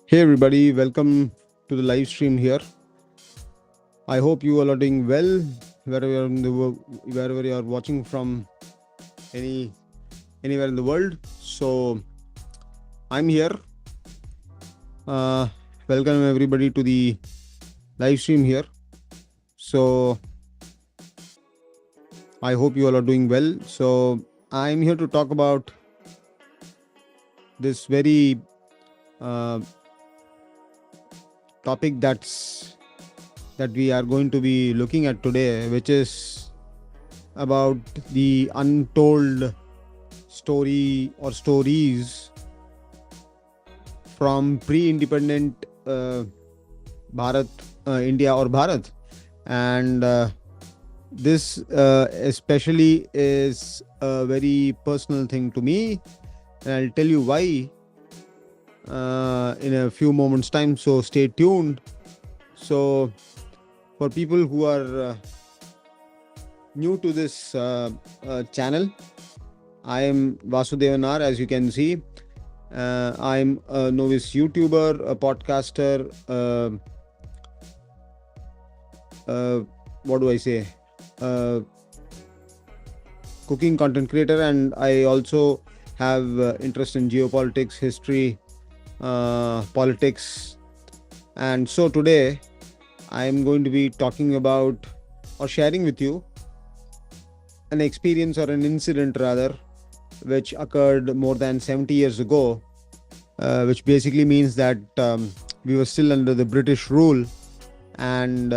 Hey everybody, welcome to the live stream here. I hope you all are doing well wherever you're wherever you are watching from any anywhere in the world. So I'm here. Uh, Welcome everybody to the live stream here. So I hope you all are doing well. So I'm here to talk about this very topic that we are going to be looking at today, which is about the untold story or stories from pre-independent Bharat, India or Bharat, and this especially is a very personal thing to me, and I'll tell you why in a few moments' time. So stay tuned. So for people who are new to this channel, I am Vasudevanar, as you can see. I'm a novice YouTuber, a podcaster, what do I say? Cooking content creator, and I also have interest in geopolitics, history, politics. And so today I am going to be talking about or sharing with you an experience or an incident rather which occurred more than 70 years ago, which basically means that we were still under the British rule. And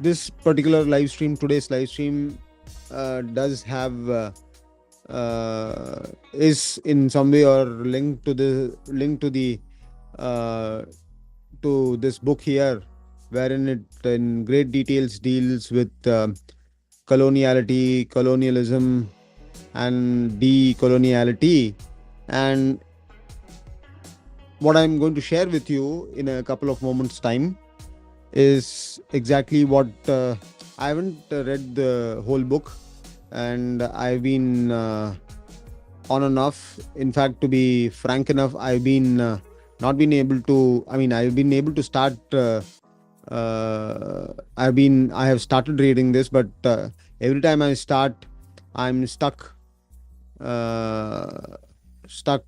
this particular live stream, today's live stream, does have is in some way or linked to the to this book here, wherein it in great details deals with colonialism, and decoloniality. And what I'm going to share with you in a couple of moments' time is exactly what I haven't read the whole book, and I've been on and off. In fact, to be frank enough, I've been not been able to. I mean, I've been able to start. I have started reading this, but every time I start, I'm stuck stuck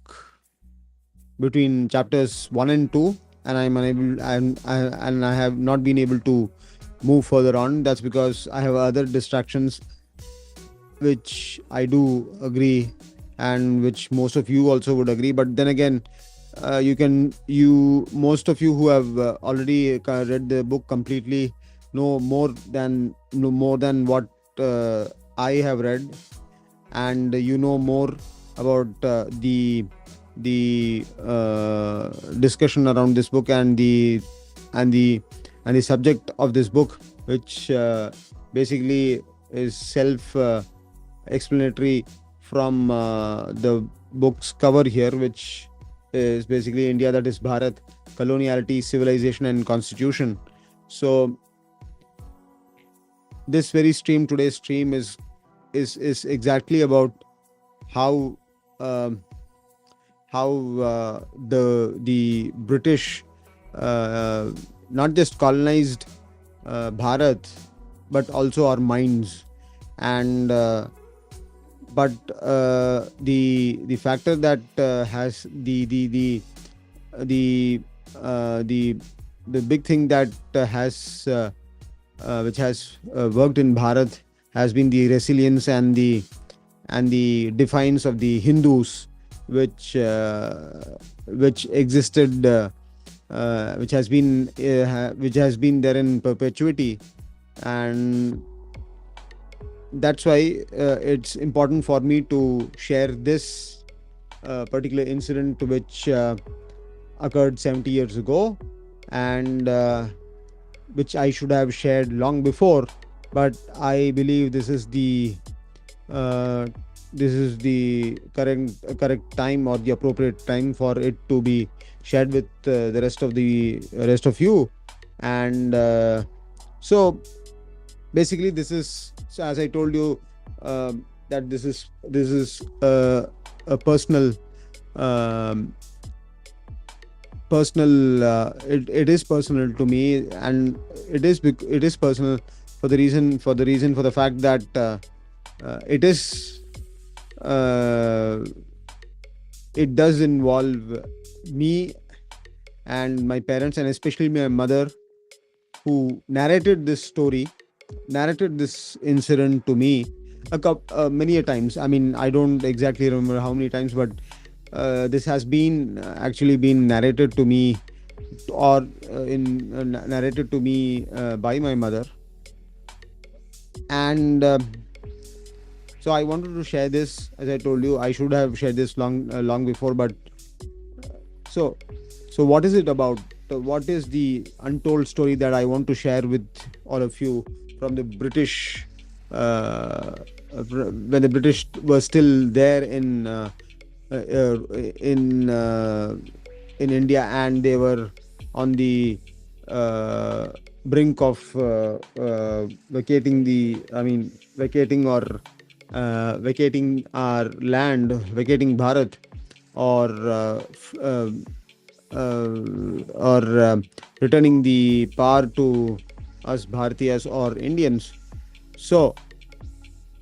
between chapters 1 and 2, and I'm unable and I have not been able to move further on. That's because I have other distractions, which I do agree, and which most of you also would agree. But then again, most of you who have already read the book completely know more than what I have read, and you know more about the discussion around this book and the subject of this book, which basically is self explanatory from the book's cover here, which is basically India, that is Bharat, coloniality, civilization and constitution. So this very stream, today's stream, is exactly about how the British not just colonized Bharat, but also our minds. And but the factor that has the big thing that has which has worked in Bharat has been the resilience and the defiance of the Hindus, which existed, which has been there in perpetuity. And that's why it's important for me to share this particular incident, which occurred 70 years ago, and which I should have shared long before. But I believe this is the correct time, or the appropriate time for it to be shared with the rest of you. And so basically, this is, so as I told you, that this is a personal personal. It is personal to me, and it is personal for the fact that it is uh, it does involve me and my parents, and especially my mother, who narrated this incident to me many a times. I mean, I don't exactly remember how many times, but this has been actually been narrated to me, or narrated to me by my mother. And so I wanted to share this. As I told you, I should have shared this long before, but so what is it about? What is the untold story that I want to share with all of you from the British, when the British were still there uh, uh, in uh, in India, and they were on the uh, brink of vacating the, I mean, vacating our land, vacating Bharat, or or returning the power to us Bharatiyas or Indians. So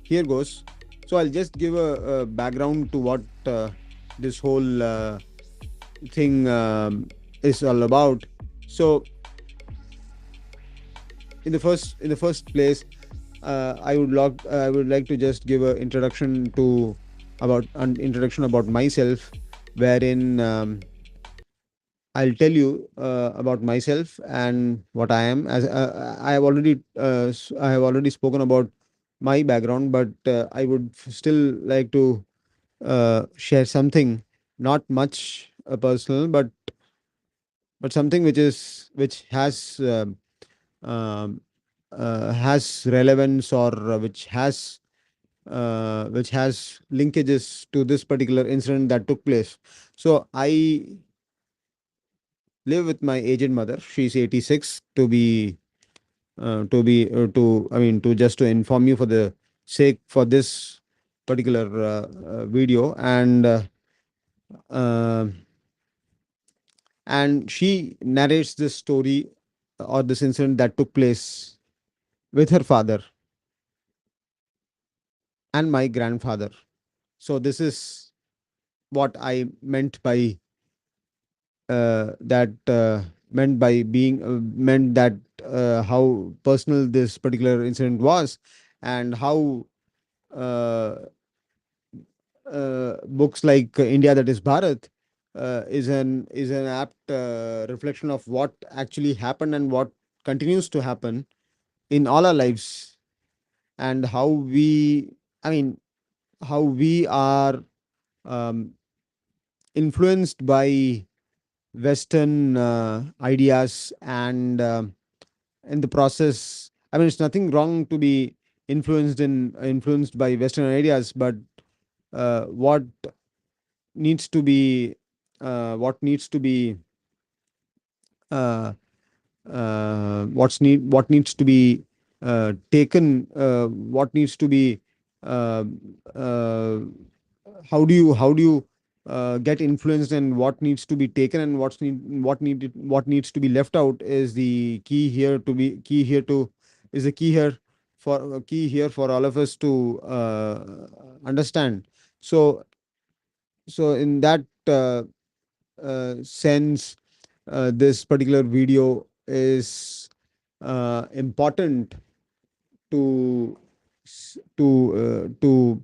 here goes. So I'll just give a background to what this whole thing is all about. So in the first place, I would like to just give an introduction to about an introduction about myself, wherein I'll tell you about myself and what I am. As I have already spoken about my background, but I would still like to share something, not much personal, but something um, which has relevance, or which has linkages to this particular incident that took place. So I live with my aged mother. She's 86, to I mean, to just to inform you for the sake for this particular video. Uh, and she narrates this story, or this incident that took place with her father and my grandfather. So this is what I meant by that meant by being meant that how personal this particular incident was, and how uh, books like India, that is Bharat, is an apt reflection of what actually happened and what continues to happen in all our lives, and how we, I mean, how we are um, influenced by Western ideas, and in the process, I mean, it's nothing wrong to be influenced by Western ideas, but what needs to be what needs to be uh, what needs to be taken, what needs to be uh, uh, how do you get influenced, and what needs to be taken, and what needs to be left out, is the key here to be key here to is the key here for all of us to understand. So in that sense, this particular video is important to to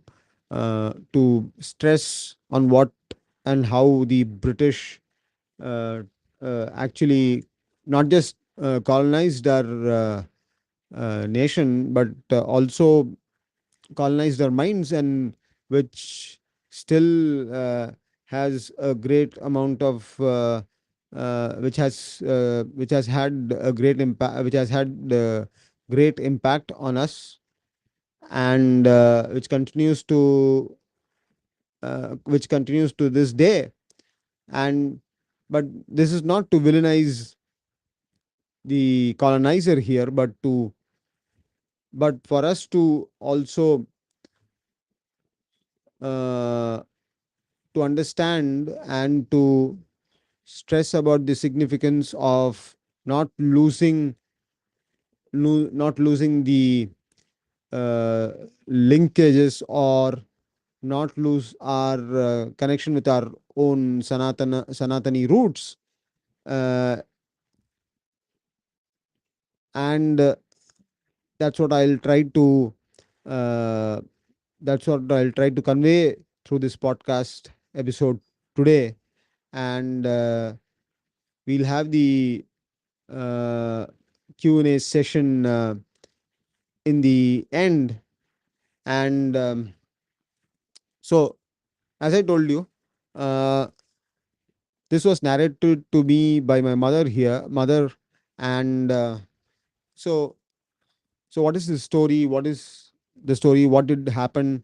stress on what and how the British uh, actually not just colonized our nation, but also colonized our minds, and which still has a great amount of which has had a great impact, which has had great impact on us, and which continues to this day. And but this is not to villainize the colonizer here, but for us to also uh, to understand and to stress about the significance of not losing not losing the uh, linkages, or not lose our connection with our own Sanatani roots. Uh, and that's what I'll try to uh, that's what I'll try to convey through this podcast episode today. And we'll have the uh, Q&A session in the end. And so, as I told you, uh, this was narrated to me by my mother. And so, what is the story? What is the story? What did happen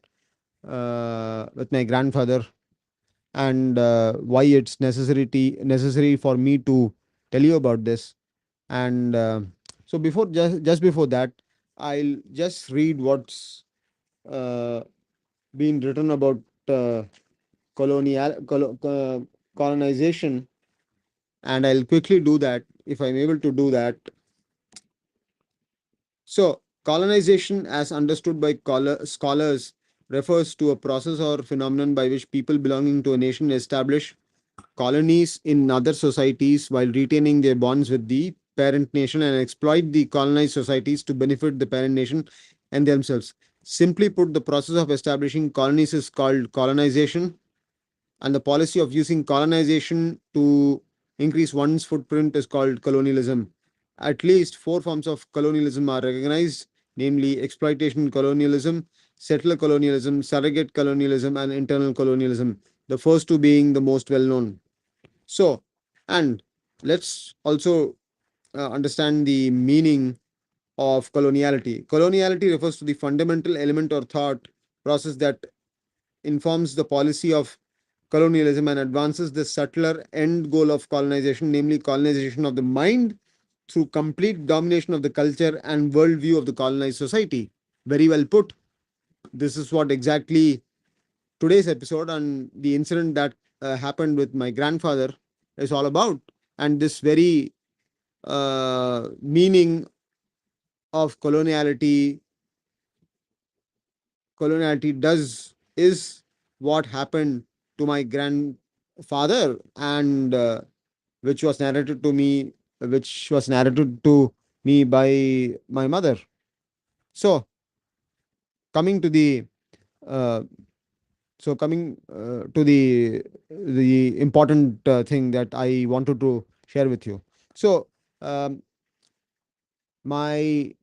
with my grandfather, and why it's necessary for me to tell you about this? And so, before just before that, I'll just read what's uh, been written about uh, colonization, and I'll quickly do that if I'm able to do that. So, colonization, as understood by scholars, refers to a process or phenomenon by which people belonging to a nation establish colonies in other societies while retaining their bonds with the parent nation, and exploit the colonized societies to benefit the parent nation and themselves. Simply put, the process of establishing colonies is called colonization, and the policy of using colonization to increase one's footprint is called colonialism. At least four forms of colonialism are recognized, namely exploitation colonialism, settler colonialism, surrogate colonialism, and internal colonialism, the first two being the most well known. So, and let's also understand the meaning of coloniality. Coloniality refers to the fundamental element or thought process that informs the policy of colonialism and advances the subtler end goal of colonization, namely colonization of the mind through complete domination of the culture and worldview of the colonized society. Very well put. This is what exactly today's episode and the incident that happened with my grandfather is all about. And this very meaning of coloniality does is what happened to my grandfather, and which was narrated to me by my mother. So, coming to the uh, coming to the important thing that I wanted to share with you. So, um, my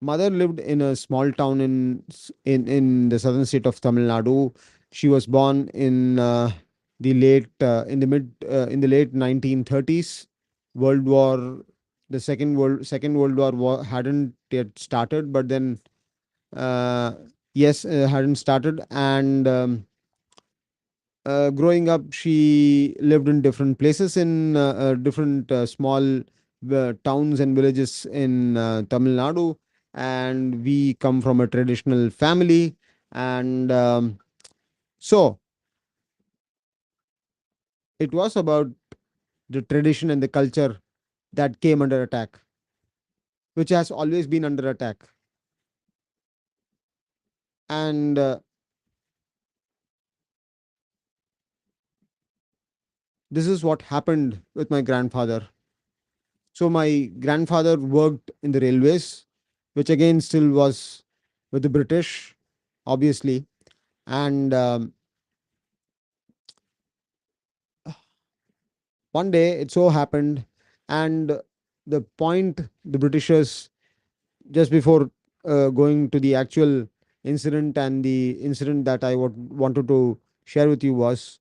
mother lived in a small town in the southern state of Tamil Nadu. She was born in the late 1930s. World War Second World War hadn't yet started, but then yes, hadn't started. And growing up, she lived in different places in different small towns and villages in Tamil Nadu. And we come from a traditional family. And so it was about the tradition and the culture that came under attack, which has always been under attack. And this is what happened with my grandfather. So my grandfather worked in the railways, which again still was with the British, obviously. And one day it so happened, and the point the Britishers, just before going to the actual incident, and the incident that I wanted to share with you was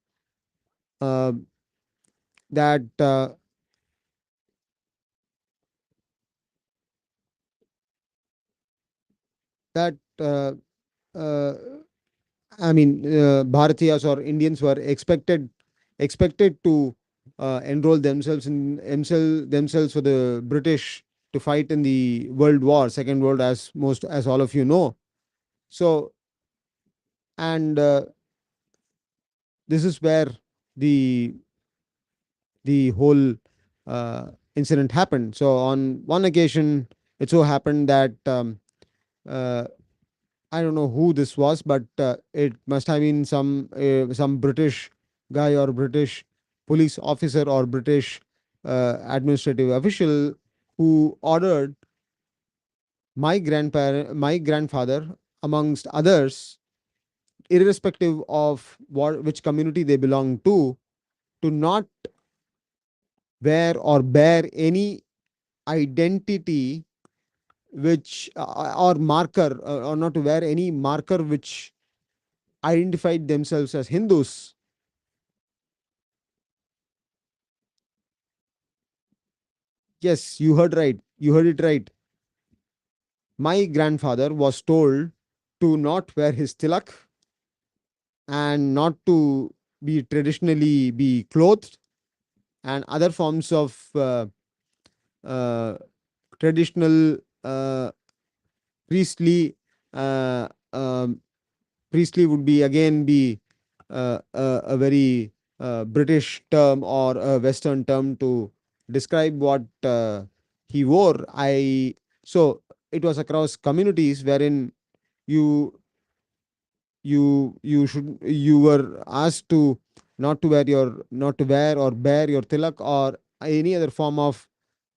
uh, that that uh, I mean, Bharatiyas or Indians were expected to enroll themselves for the British to fight in the World War, Second World, as all of you know. So, and this is where the the whole incident happened. So on one occasion, it so happened that uh, I don't know who this was, but it must have been some British guy or British police officer or British administrative official who ordered my grandfather, amongst others, irrespective of which community they belong to not wear or bear any identity which or marker, or not to wear any marker which identified themselves as Hindus. Yes, you heard right. You heard it right. My grandfather was told to not wear his tilak and not to be traditionally be clothed and other forms of uh, traditional priestly uh, um, priestly would be again be a very British term or a Western term to describe what he wore. So it was across communities wherein you you were asked to not to wear or bear your tilak or any other form of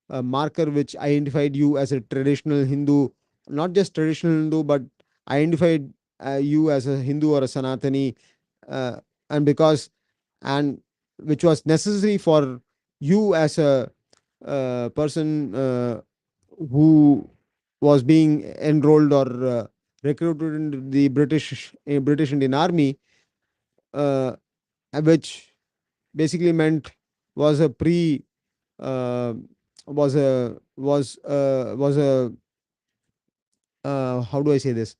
marker which identified you as a traditional Hindu, not just traditional Hindu, but identified you as a Hindu or a Sanatani, uh, and because and which was necessary for you as a person who was being enrolled or recruited into the British Indian Army, uh, which basically meant was a pre uh, was a how do I say this?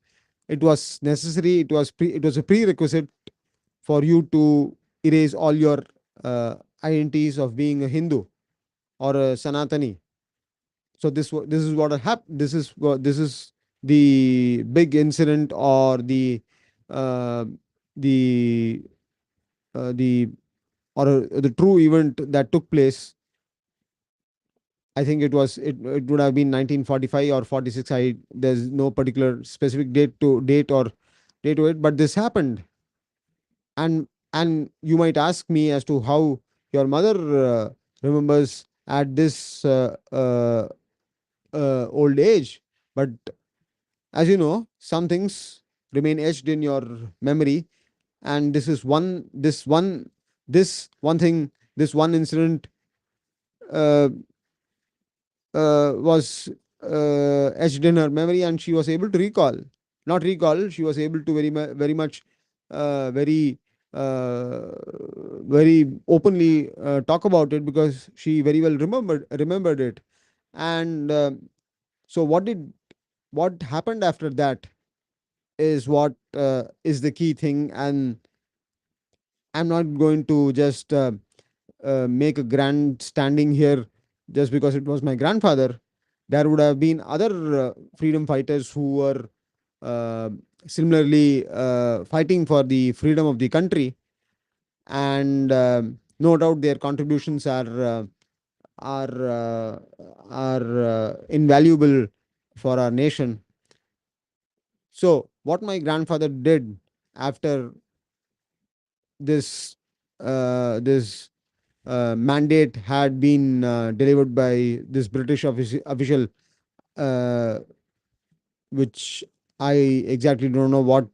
It was necessary. It was a prerequisite for you to erase all your identities of being a Hindu or a Sanatani. So this is what happened. This is the big incident or uh, the the the true event that took place. I think it would have been 1945 or 46. There's no particular specific date to it, but this happened. And you might ask me as to how your mother remembers at this old age. But as you know, some things remain etched in your memory, and this one thing, this one incident uh, was etched in her memory, and she was able to recall, not recall, she was able to very much very uh, very openly talk about it, because she very well remembered it. And so what happened after that is what is the key thing. And I'm not going to just make a grand standing here just because it was my grandfather. There would have been other freedom fighters who were uh, similarly fighting for the freedom of the country, and no doubt their contributions are uh, are invaluable for our nation. So, what my grandfather did after this mandate had been delivered by this British official, uh, which I exactly don't know what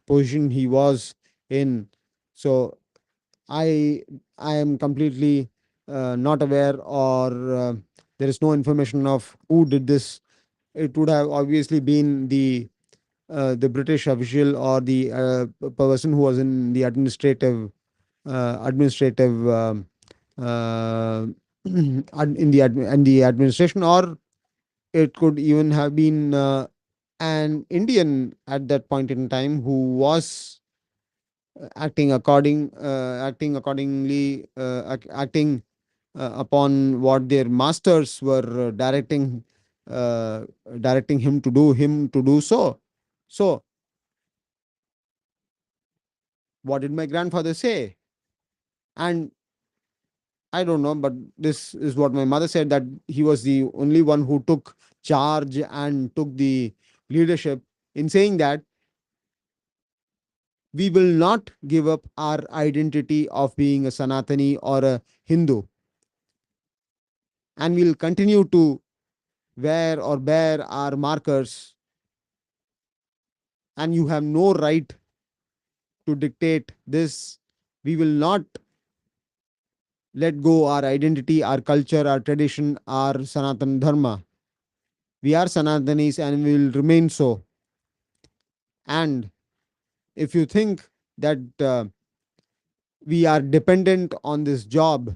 position he was in. So I I am completely not aware, or there is no information of who did this. It would have obviously been the British official or the person who was in the administrative uh, in the administration, or it could even have been an Indian at that point in time who was acting accordingly, acting upon what their masters were uh, directing him to do so. So what did my grandfather say? And I don't know, but this is what my mother said, that he was the only one who took charge and took the leadership in saying that we will not give up our identity of being a Sanatani or a Hindu, and we'll continue to wear or bear our markers, and you have no right to dictate this. We will not let go our identity, our culture, our tradition, our Sanatan Dharma. We are Sanatanis and we will remain so. And if you think that we are dependent on this job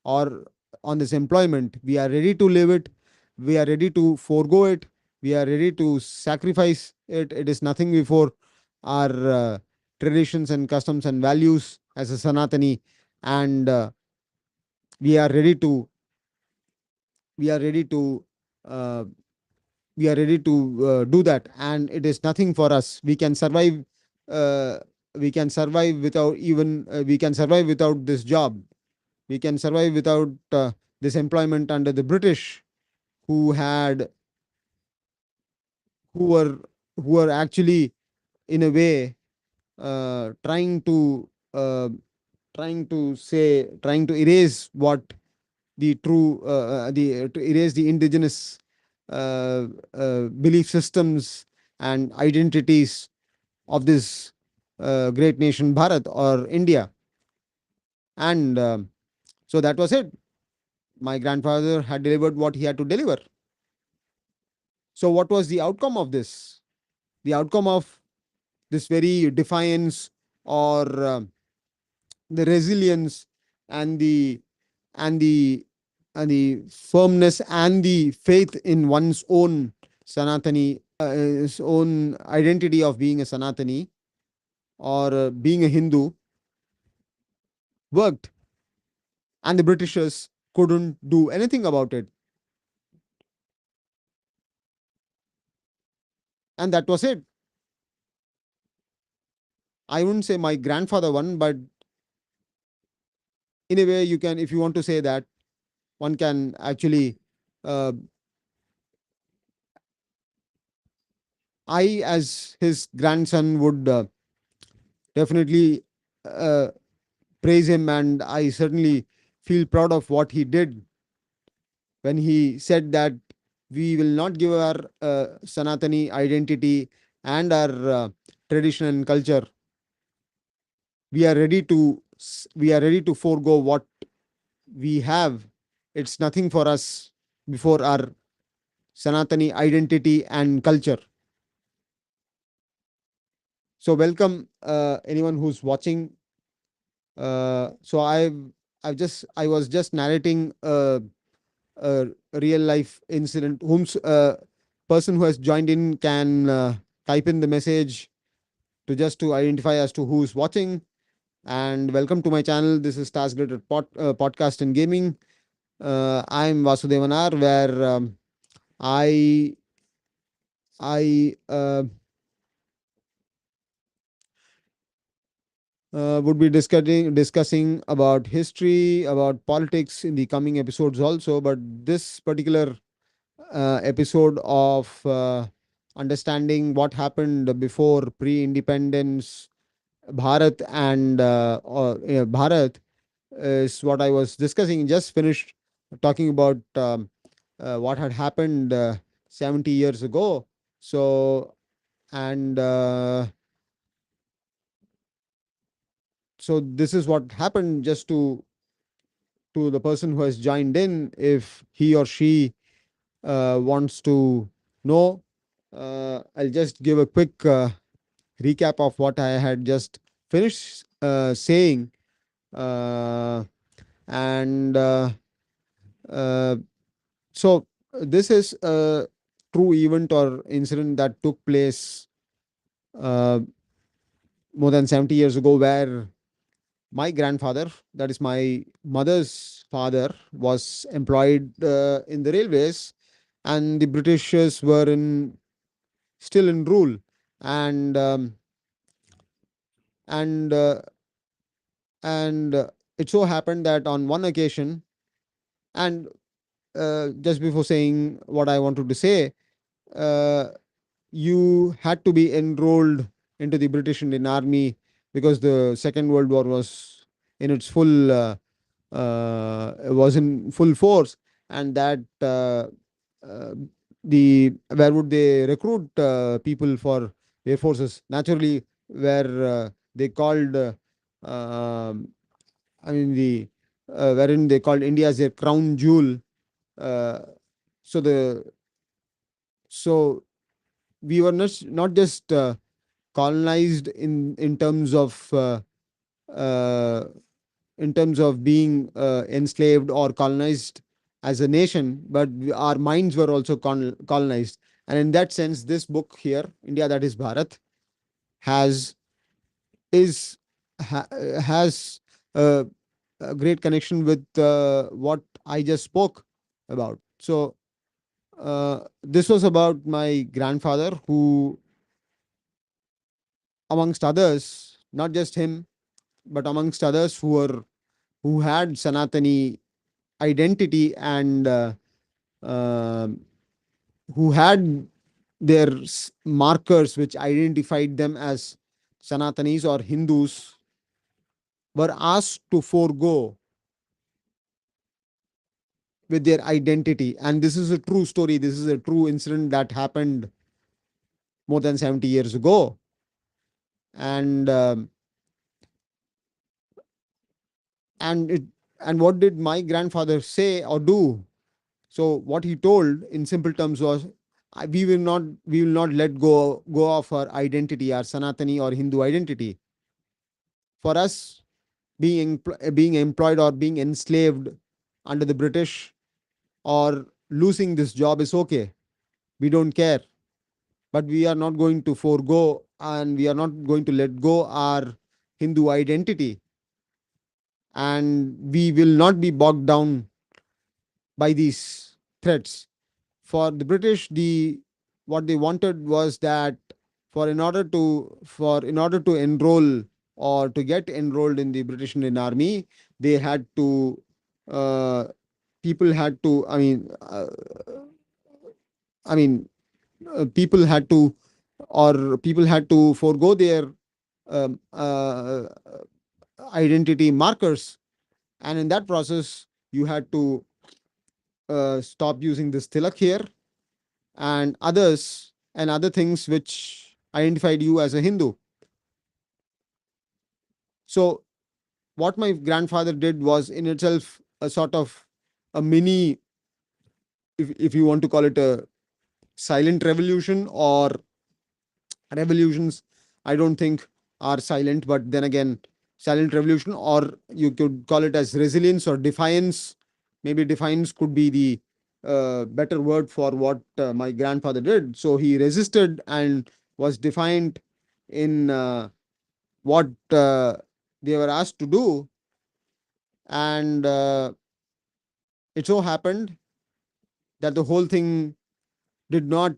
or on this employment, we are ready to live it, we are ready to forego it, we are ready to sacrifice it. It is nothing before our traditions and customs and values as a Sanatani, and we are ready to we are ready to uh, do that, and it is nothing for us. We can survive. Uh, we can survive without even. We can survive without this job. We can survive without this employment under the British, who had who were who were actually in a way trying to trying to erase what the true the to erase the indigenous belief systems and identities of this great nation Bharat or India. And so that was it. My grandfather had delivered what he had to deliver. So what was the outcome of this? The outcome of this very defiance, or the resilience, and the and the firmness and the faith in one's own Sanatani, his own identity of being a Sanatani or being a Hindu worked, and the Britishers couldn't do anything about it. And that was it. I wouldn't say my grandfather won, but in a way, you can, if you want to say that, one can actually, uh, I, as his grandson, would definitely uh, praise him, and I certainly feel proud of what he did when he said that we will not give our Sanatani identity and our tradition and culture. We are ready to we are ready to forego what we have. It's nothing for us before our Sanatani identity and culture. So welcome anyone who's watching. So I was just narrating a real life incident. Whom's person who has joined in can type in the message to just to identify as to who's watching. And welcome to my channel. This is StarsGlitter podcast and gaming. I'm Vasudevanar, where I I would be discussing about history, about politics in the coming episodes also. But this particular episode of understanding what happened before pre-independence Bharat and Bharat is what I was discussing. Just finished talking about what had happened 70 years ago. So, and so this is what happened. Just to the person who has joined in, if he or she wants to know, I'll just give a quick recap of what I had just finished saying. Uh, and uh, so this is a true event or incident that took place uh, more than 70 years ago, where my grandfather, that is my mother's father, was employed in the railways, and the Britishers were in still in rule. And and uh, and it so happened that on one occasion, and just before saying what I wanted to say, uh, you had to be enrolled into the British Indian Army because the Second World War in its full was in full force, and that uh, the where would they recruit people for air forces? Naturally, where they called, um, I mean the wherein they called India as their crown jewel. Uh, so the so we were not just colonized in terms of uh, being enslaved or colonized as a nation, but our minds were also colonized. And in that sense, this book here, India, that is Bharat, has is ha, has uh, a great connection with what I just spoke about. So this was about my grandfather, who, amongst others, not just him, but amongst others who had Sanatani identity, and um who had their markers which identified them as Sanatanis or Hindus, were asked to forego with their identity. And this is a true story. This is a true incident that happened more than 70 years ago. And and it and what did my grandfather say or do? So what he told in simple terms was, we will not let go of our identity, our Sanatani or Hindu identity. For us, being employed or being enslaved under the British, or losing this job, is okay. We don't care, but we are not going to forego, and we are not going to let go our Hindu identity, and we will not be bogged down by these threats. For the British, the what they wanted was that, in order to enroll or to get enrolled in the British Indian Army, they had to uh, people had to I mean people had to people had to forego their um, uh, identity markers, and in that process you had to stop using this tilak here and other things which identified you as a Hindu. So what my grandfather did was in itself a sort of a mini, if you want to call it a silent revolution, or revolutions, I don't think are silent, but then again, silent revolution, or you could call it as resilience or defiance. Maybe defiance could be the better word for what my grandfather did. So he resisted and was defiant in what they were asked to do. And it so happened that the whole thing did not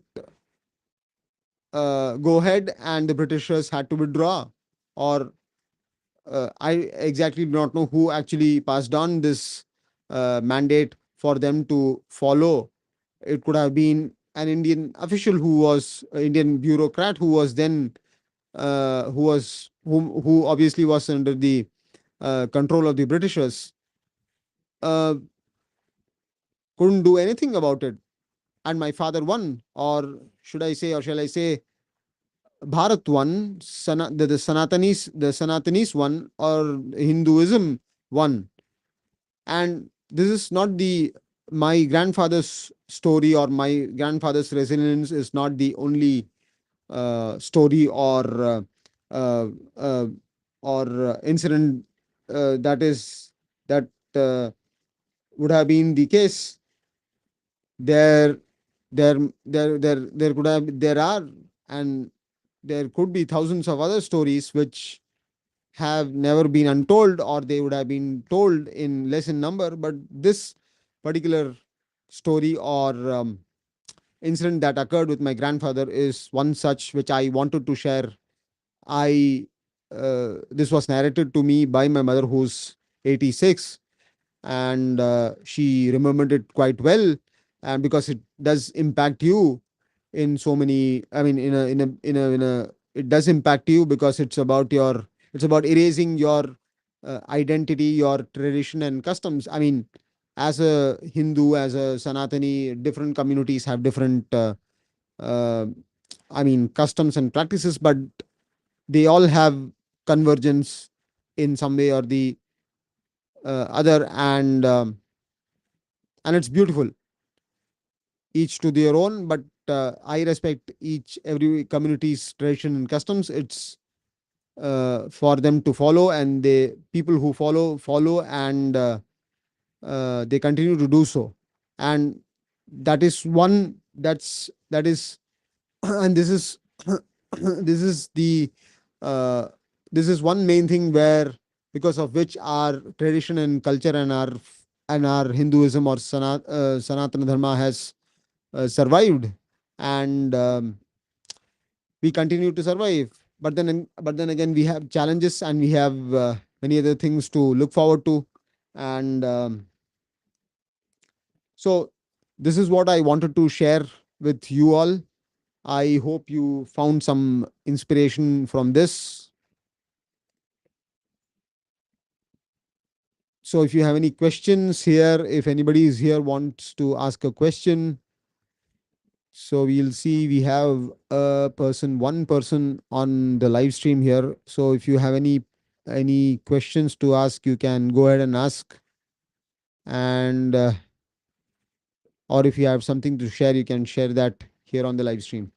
go ahead, and the Britishers had to withdraw. Or I exactly do not know who actually passed on this mandate for them to follow. It could have been an Indian official, who was an Indian bureaucrat, who was then who obviously was under the control of the Britishers. Uh, couldn't do anything about it, and my father won, or should I say, or shall I say, Bharat won. The Sanatanis won, or Hinduism won. And this is not the my grandfather's story, or my grandfather's resilience is not the only story, uh, uh, or incident that uh, would have been the case. There, there could have, there are, and there could be thousands of other stories which have never been untold, or they would have been told in less in number. But this particular story, or incident that occurred with my grandfather, is one such which I wanted to share. I This was narrated to me by my mother, who's 1986, and she remembered it quite well, and because it does impact you in so many, I mean, in a it does impact you because it's about erasing your identity, your tradition and customs. I mean, as a Hindu, as a Sanatani, different communities have different uh, I mean, customs and practices, but they all have convergence in some way or the other, and it's beautiful, each to their own. But I respect each every community's tradition and customs. It's for them to follow, and they people who follow, and they continue to do so. And that is one that is and this is this is the uh, this is one main thing where, because of which our tradition and culture and our Hinduism or Sanatana Dharma has survived, and we continue to survive. But then again, we have challenges, and we have many other things to look forward to, and so this is what I wanted to share with you all. I hope you found some inspiration from this. So if you have any questions here, if anybody is here wants to ask a question, so we'll see, we have one person on the live stream here. So if you have any questions to ask, you can go ahead and ask, and or if you have something to share, you can share that here on the live stream.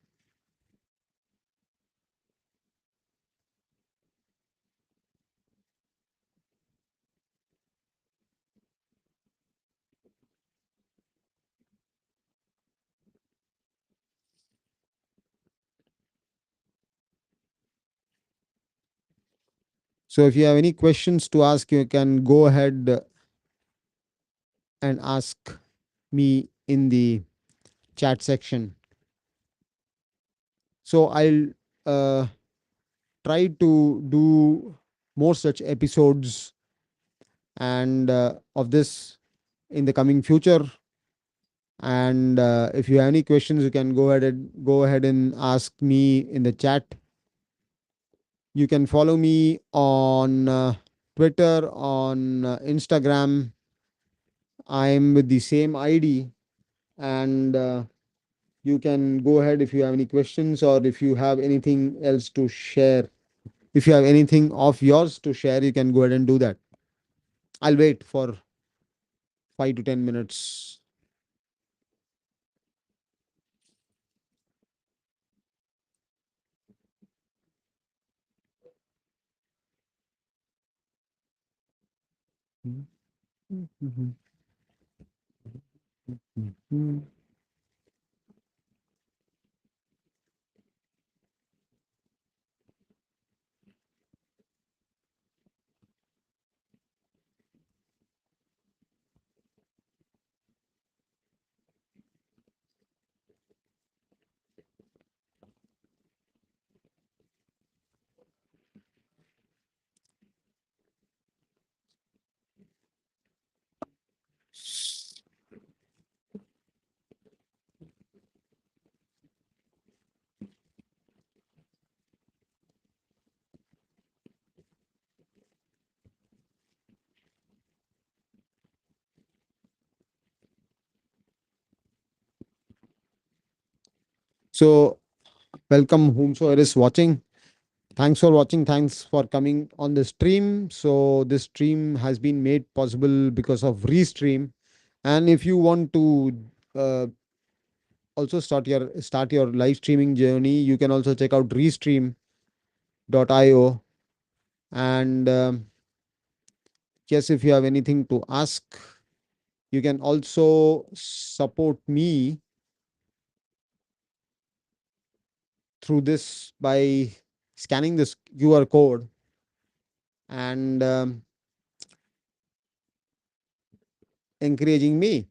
So if you have any questions to ask, you can go ahead and ask me in the chat section. So I'll uh, try to do more such episodes and of this in the coming future. And if you have any questions, you can go ahead and ask me in the chat. You can follow me on Twitter, on Instagram. I'm with the same ID, and you can go ahead if you have any questions, or if you have anything else to share. If you have anything of yours to share, you can go ahead and do that. I'll wait for 5 to 10 minutes. So, welcome whomsoever is watching. Thanks for watching. Thanks for coming on the stream. So, this stream has been made possible because of Restream. And if you want to uh, also start your live streaming journey, you can also check out restream.io. And yes, if you have anything to ask, you can also support me through this by scanning this QR code, and encouraging me.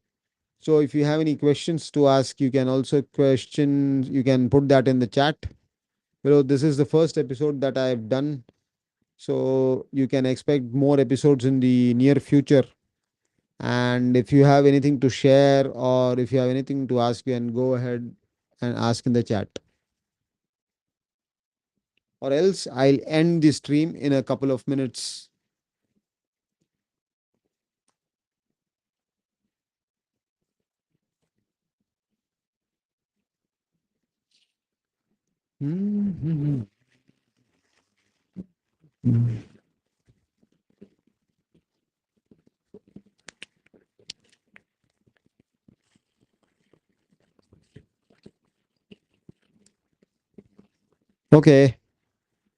So if you have any questions to ask, you can put that in the chat below. This is the first episode that I've done So you can expect more episodes in the near future. And if you have anything to share or if you have anything to ask, you can go ahead and ask in the chat. Or else I'll end the stream in a couple of minutes. Mhm. Okay.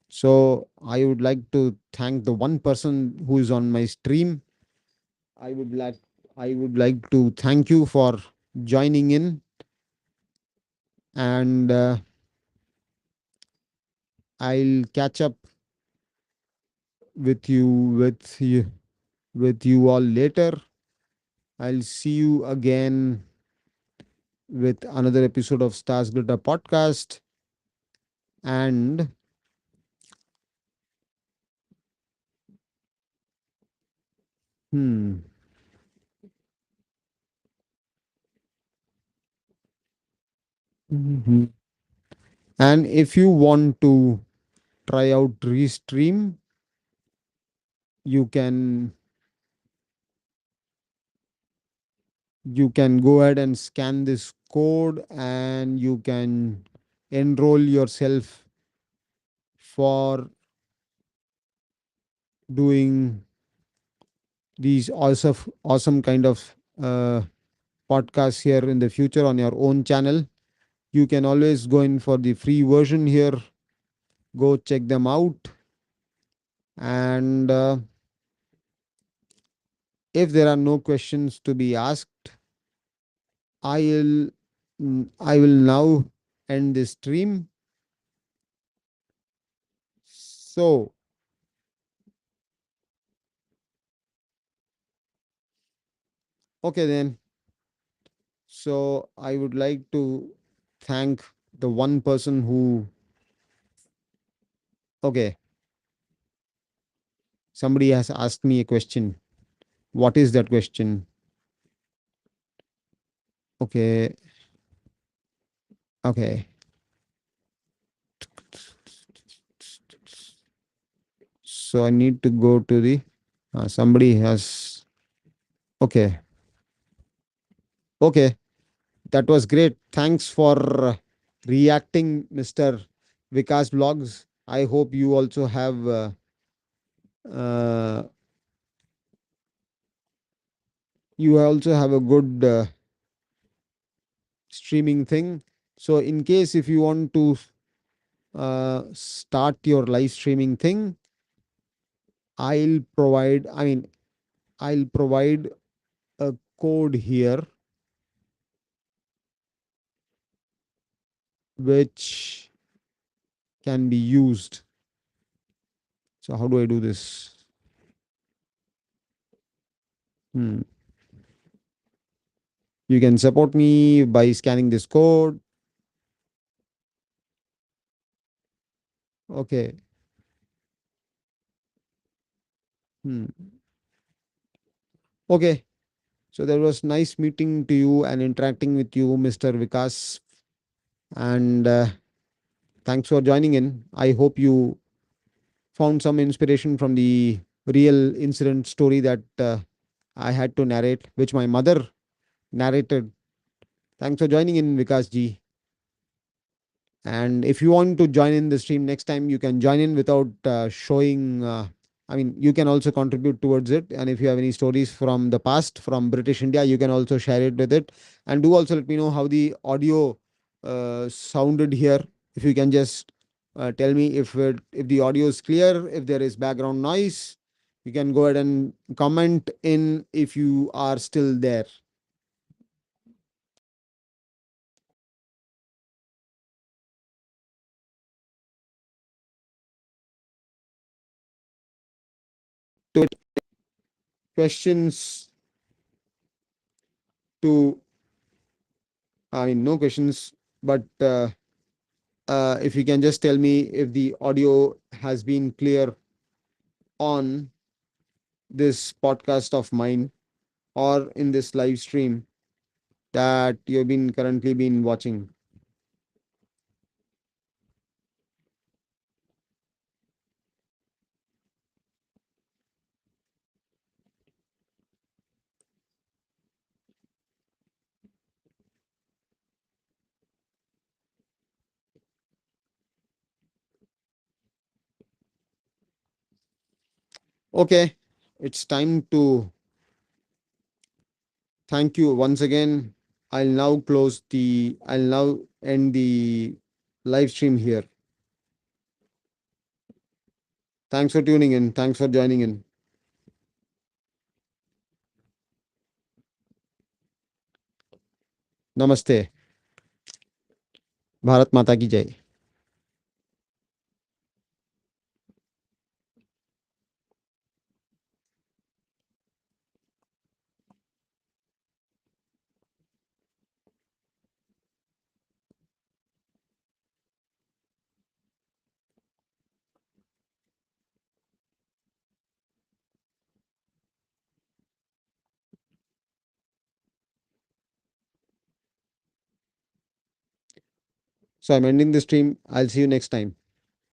So I would like to thank the one person who is on my stream. I would like I would like to thank you for joining in, and I'll catch up with you all later. I'll see you again with another episode of StarsGlitter podcast. And hmm, mhm. And if you want to try out Restream, you can you can go ahead and scan this code and you can enroll yourself for doing these awesome kind of podcasts here in the future on your own channel. You can always go in for the free version here, go check them out. And if there are no questions to be asked, i'll I will now end this stream. So okay then. So I would like to thank the one person who, okay, somebody has asked me a question. What is that question? Okay, okay. So I need to go to the, somebody has, okay, okay. That was great. Thanks for reacting, Mr. Vikas Vlogs. I hope you also have, uh, you also have a good streaming thing. So in case if you want to start your live streaming thing, I'll provide a code here which can be used. So how do I do this? Hmm. You can support me by scanning this code. Okay. Hmm. Okay. So there was nice meeting to you and interacting with you, Mr. Vikas. And thanks for joining in. I hope you found some inspiration from the real incident story that I had to narrate, which my mother narrated. Thanks for joining in, Vikas ji. And if you want to join in the stream next time, you can join in without showing. You can also contribute towards it. And if you have any stories from the past, from British India, you can also share it with it. And do also let me know how the audio sounded here. If you can just tell me if the audio is clear, if there is background noise, you can go ahead and comment in if you are still there. To questions to no questions, but if you can just tell me if the audio has been clear on this podcast of mine or in this live stream that you've been currently been watching. Okay, it's time to thank you once again. I'll now end the live stream here. Thanks for tuning in. Thanks for joining in. Namaste. Bharat माता की जय. So I'm ending the stream. I'll see you next time.